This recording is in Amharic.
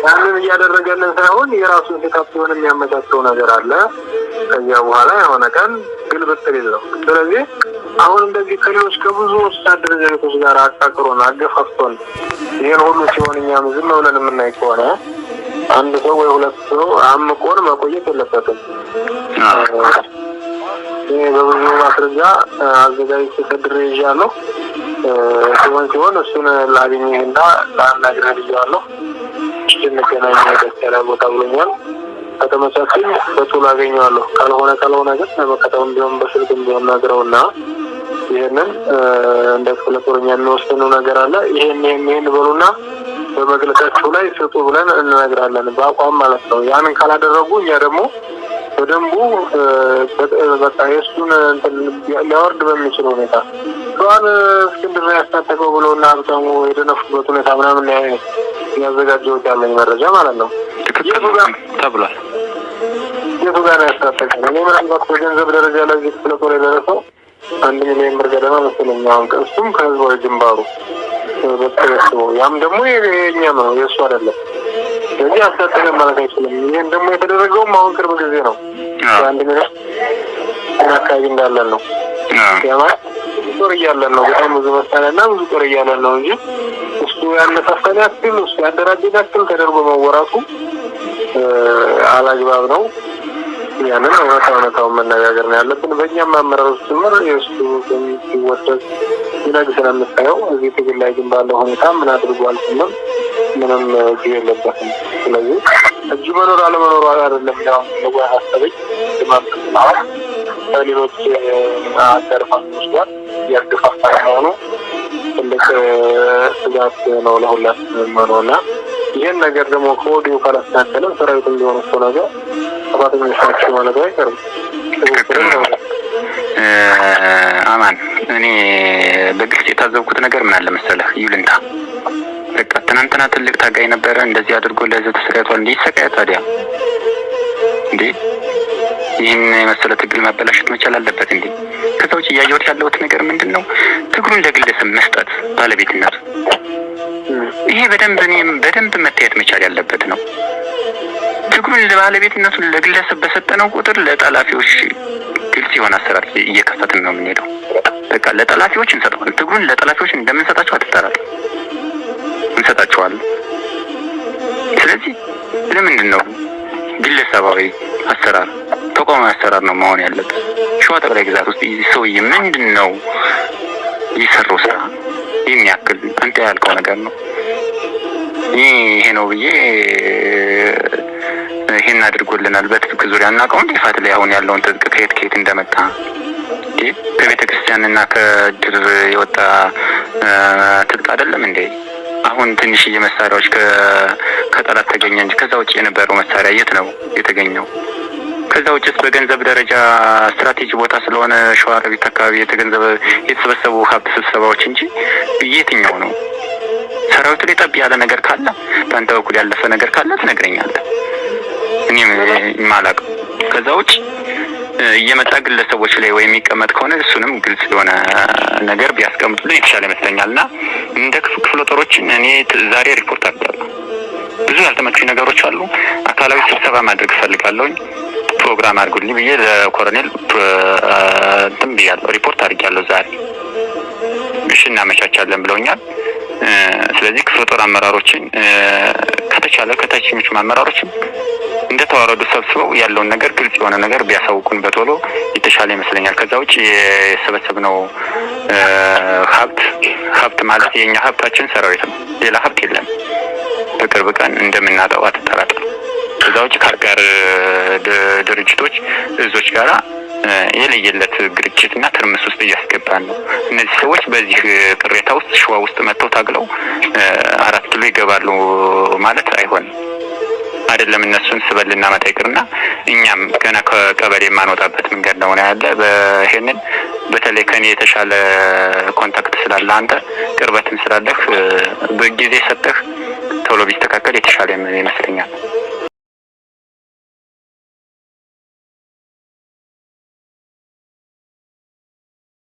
ያንን እያደረገልን ሳይሆን የራሱን ሴታፕ ሆነ የሚያመቻቸው ነገር አለ። ከዚያ በኋላ የሆነ ቀን ግልብጥ ነው። ስለዚህ አሁን እንደዚህ ከሌሎች ከብዙ ወታደር ዘርፎች ጋር አቃቅሮን አገፋፍቶን ይሄን ሁሉ ሲሆን እኛም ዝም ብለን የምናይ ከሆነ አንድ ሰው ወይ ሁለት ሰው አምቆን መቆየት የለበትም። በብዙ ማስረጃ አዘጋጅቼ ተድሬ ይዣለሁ። ሲሆን እሱን ላገኘህና ላናግረህ ይዣለሁ። እንገናኝ ወደ ቦታ ብሎኛል። ከተመቻቸኝ በቶሎ አገኘዋለሁ። ካልሆነ ግን በመከታተል ቢሆን በስልክ ቢሆን ነግረውና ይሄንን እንደ ክፍለ ጦረኛ የሚወስነው ነገር አለ። ይሄን በሉና በመግለጫቸው ላይ ስጡ ብለን እንነግራለን። በአቋም ማለት ነው። ያንን ካላደረጉ እኛ ደግሞ በደንቡ በቃ የእሱን ሊያወርድ በሚችል ሁኔታ ሷን እስክንድር ያስታጠቀው ብለውና ሀብታሙ የደነፉበት ሁኔታ ምናምን ያዘጋጀሁት ያለኝ መረጃ ማለት ነው። ተብሏል። የቱ ጋር ያስታጠቀው? እኔ ምናልባት በገንዘብ ደረጃ ላይ ክፍለ ጦር የደረሰው 1 ሚሊዮን ብር ገደማ መሰለኝ። አሁን እሱም ከህዝባዊ ግንባሩ በተሰበሰበው ያም ደግሞ የኛ ነው የእሱ አይደለም። ስለዚህ አስታጠቀ ማለት አይችልም። ይሄን ደግሞ የተደረገውም አሁን ቅርብ ጊዜ ነው። 1 ሚሊዮን አካባቢ እንዳለን ነው ያማ ጦር እያለን ነው። በጣም ብዙ መሳሪያና ብዙ ጦር እያለን ነው እንጂ እሱ ያነሳሳን ያክል እሱ ያደራጀን ያክል ተደርጎ መወራቱ አላግባብ ነው። ያንን እውነታውን መነጋገር ነው ያለብን። በእኛም አመራሮች ጭምር የእሱ ሲወደድ ይነግሰን የምታየው እዚህ ትግል ላይ ግን ባለው ሁኔታ ምን አድርጓል ስንል ምንም እጁ የለበትም። ስለዚህ እጁ መኖር አለመኖሩ አይደለም ያው ነው ያሳሰበኝ። ሌሎች አደረፋቶች ጋር ያደፋፋ ነው ትልቅ ስጋት ነው ለሁላችንም ነውና ይሄን ነገር ደግሞ ከወዲሁ ካላስተካከለ ሰራዊት እንዲሆን እኮ ነገር አባቶቻችን ማለት አይቀርም። አማን እኔ በግልጽ የታዘብኩት ነገር ምን አለ መሰለህ ይሉንታ በቃ ትናንትና ትልቅ ታጋይ ነበረ እንደዚህ አድርጎ ለዚህ ተሰቃይቷል። እንዴ ይሰቃይ ታዲያ እንዴ ይሄን የመሰለ ትግል ማበላሸት መቻል አለበት እንዴ? ከዛውጭ ያየሁት ያለውት ነገር ምንድነው ትግሉን ለግለሰብ መስጠት ባለቤትነት ይሄ በደንብ መታየት መቻል ያለበት ነው። ትግሉን ለባለቤትነቱን ለግለሰብ በሰጠነው ቁጥር ለጠላፊዎች ግልጽ የሆነ አሰራር እየከፈትን ነው የምንሄደው። በቃ ለጠላፊዎች እንሰጣለን። ትግሉን ለጠላፊዎች እንደምንሰጣቸው አትጠራጠር እንሰጣቸዋለን። ስለዚህ ለምንድን ነው ግለሰባዊ አሰራር ተቋማዊ አሰራር ነው መሆን ያለበት? ሸዋ ጠቅላይ ግዛት ውስጥ ሰውዬ ምንድን ነው የሰራው ስራ? ይህን ያክል አንተ ያልከው ነገር ነው ይሄ ነው ብዬ ይሄን አድርጎልናል በትጥቅ ዙሪያ እናውቀው እንዴ? ፋት ላይ አሁን ያለውን ትጥቅ ከየት እንደመጣ ከቤተ ክርስቲያንና ከድር የወጣ ትጥቅ አይደለም እንዴ? አሁን ትንሽዬ መሳሪያዎች ከጠላት ተገኘ እንጂ ከዛ ውጪ የነበረው መሳሪያ የት ነው የተገኘው? ከዛ ውጪስ በገንዘብ ደረጃ ስትራቴጂ ቦታ ስለሆነ ሸዋሮቢት አካባቢ የተሰበሰቡ ሀብት ስብሰባዎች እንጂ የትኛው ነው? ሰራዊቱ ላይ ጠብ ያለ ነገር ካለ በአንተ በኩል ያለፈ ነገር ካለ ትነግረኛለህ። እኔም ማላቅ ከዛ ውጪ እየመጣ ግለሰቦች ላይ ወይ የሚቀመጥ ከሆነ እሱንም ግልጽ የሆነ ነገር ቢያስቀምጡልን የተሻለ ይመስለኛልና እንደ ክፍለ ጦሮችን እኔ ዛሬ ሪፖርት አድርጋለሁ። ብዙ ያልተመቹኝ ነገሮች አሉ። አካላዊ ስብሰባ ማድረግ ፈልጋለሁ። ፕሮግራም አድርጉልኝ ብዬ ለኮሎኔል ብያለሁ። ሪፖርት አድርጋለሁ ዛሬ። እሺ እናመቻቻለን ብለውኛል። ስለዚህ ክፍለ ጦር አመራሮችን ከተቻለ ከታችኞቹ አመራሮችን እንደተዋረዱ ሰብስበው ያለውን ነገር ግልጽ የሆነ ነገር ቢያሳውቁን በቶሎ የተሻለ ይመስለኛል። ከዛ ውጪ የሰበሰብነው ሀብት ማለት የኛ ሀብታችን ሰራዊት ነው። ሌላ ሀብት የለም። በቅርብ ቀን እንደምናጣው አትጠራጠር። ከዛ ውጪ ከአጋር ድርጅቶች እዞች ጋራ የለየለት ግጭትና ትርምስ ውስጥ እያስገባን ነው። እነዚህ ሰዎች በዚህ ቅሬታ ውስጥ ሸዋ ውስጥ መጥተው ታግለው 4 ኪሎ ይገባሉ ማለት አይሆንም። አይደለም እነሱን ስበልና ማታይቅርና እኛም ገና ከቀበሌ ማንወጣበት መንገድ ነው ያለ። በሄንን በተለይ ከኔ የተሻለ ኮንታክት ስላለ አንተ ቅርበትም ስላለህ በጊዜ ሰጠህ ቶሎ ቢስተካከል የተሻለ ይመስለኛል።